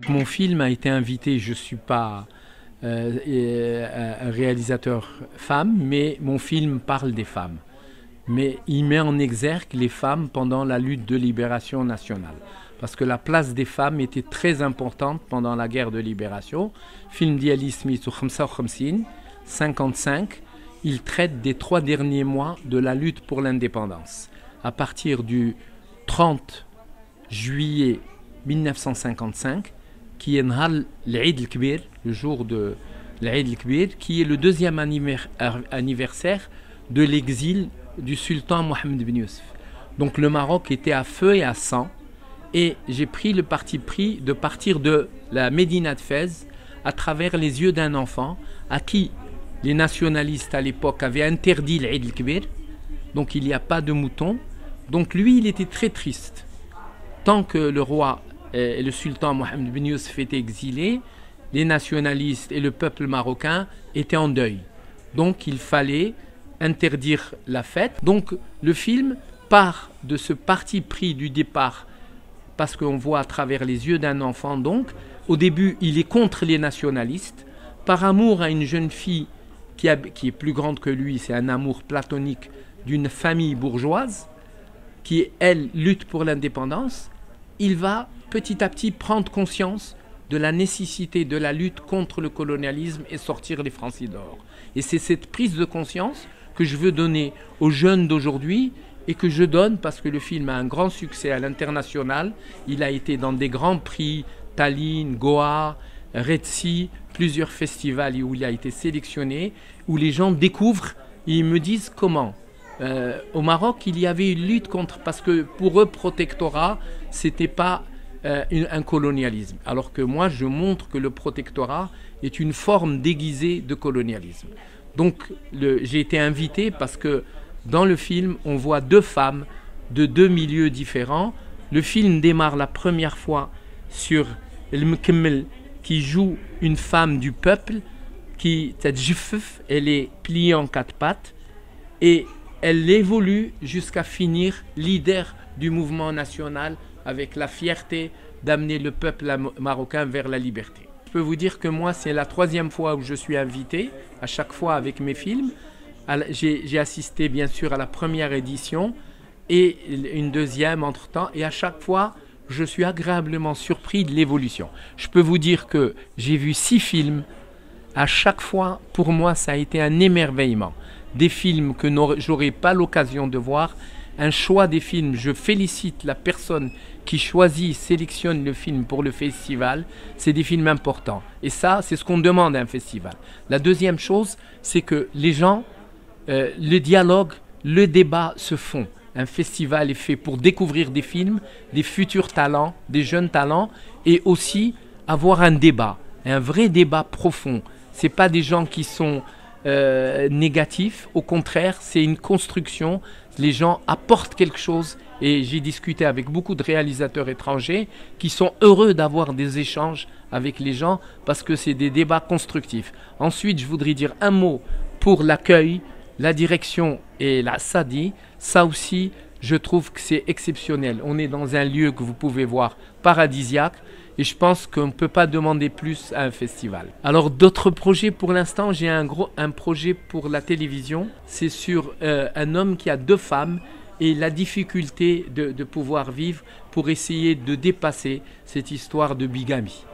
Mon film a été invité, je ne suis pas un réalisateur femme, mais mon film parle des femmes. Mais il met en exergue les femmes pendant la lutte de libération nationale. Parce que la place des femmes était très importante pendant la guerre de libération. Film d'Ali Smith ou 55, il traite des 3 derniers mois de la lutte pour l'indépendance. À partir du 30 juillet 1955, qui est l'Eid el-Kbir, le jour de l'Eid el-Kbir, qui est le 2e anniversaire de l'exil du sultan Mohammed bin Youssef. Donc le Maroc était à feu et à sang, et j'ai pris le parti pris de partir de la Médina de Fès à travers les yeux d'un enfant à qui les nationalistes à l'époque avaient interdit l'Eid el-Kbir, donc il n'y a pas de mouton. Donc lui, il était très triste. Tant que le roi et le sultan Mohammed bin Youssef étaient exilés, les nationalistes et le peuple marocain étaient en deuil. Donc il fallait interdire la fête. Donc le film part de ce parti pris du départ, parce qu'on voit à travers les yeux d'un enfant. Donc au début, il est contre les nationalistes, par amour à une jeune fille qui est plus grande que lui. C'est un amour platonique d'une famille bourgeoise qui, elle, lutte pour l'indépendance. Il va petit à petit prendre conscience de la nécessité de la lutte contre le colonialisme et sortir les francs-dehors. Et c'est cette prise de conscience que je veux donner aux jeunes d'aujourd'hui, et que je donne parce que le film a un grand succès à l'international. Il a été dans des grands prix, Tallinn, Goa, Red Sea, plusieurs festivals où il a été sélectionné, où les gens découvrent et ils me disent comment. Au Maroc, il y avait une lutte contre, parce que pour eux, protectorat, c'était pas un colonialisme. Alors que moi, je montre que le protectorat est une forme déguisée de colonialisme. Donc, j'ai été invité parce que dans le film, on voit 2 femmes de 2 milieux différents. Le film démarre la première fois sur El Mkemmel, qui joue une femme du peuple, qui, elle est pliée en 4 pattes, et elle évolue jusqu'à finir leader du mouvement national, avec la fierté d'amener le peuple marocain vers la liberté. Je peux vous dire que moi, c'est la 3e fois où je suis invité, à chaque fois avec mes films. J'ai assisté bien sûr à la première édition et une deuxième entre-temps, et à chaque fois, je suis agréablement surpris de l'évolution. Je peux vous dire que j'ai vu 6 films. À chaque fois, pour moi, ça a été un émerveillement. Des films que j'aurais pas l'occasion de voir. Un choix des films, je félicite la personne qui choisit, sélectionne le film pour le festival. C'est des films importants. Et ça, c'est ce qu'on demande à un festival. La deuxième chose, c'est que les gens, le dialogue, le débat se font. Un festival est fait pour découvrir des films, des futurs talents, des jeunes talents, et aussi avoir un débat, un vrai débat profond. Ce n'est pas des gens qui sont négatifs, au contraire, c'est une construction. Les gens apportent quelque chose, et j'ai discuté avec beaucoup de réalisateurs étrangers qui sont heureux d'avoir des échanges avec les gens parce que c'est des débats constructifs. Ensuite, je voudrais dire un mot pour l'accueil, la direction et la SADI. Ça aussi, je trouve que c'est exceptionnel. On est dans un lieu que vous pouvez voir paradisiaque, et je pense qu'on ne peut pas demander plus à un festival. Alors d'autres projets, pour l'instant, j'ai un projet pour la télévision. C'est sur un homme qui a 2 femmes et la difficulté de pouvoir vivre pour essayer de dépasser cette histoire de bigamie.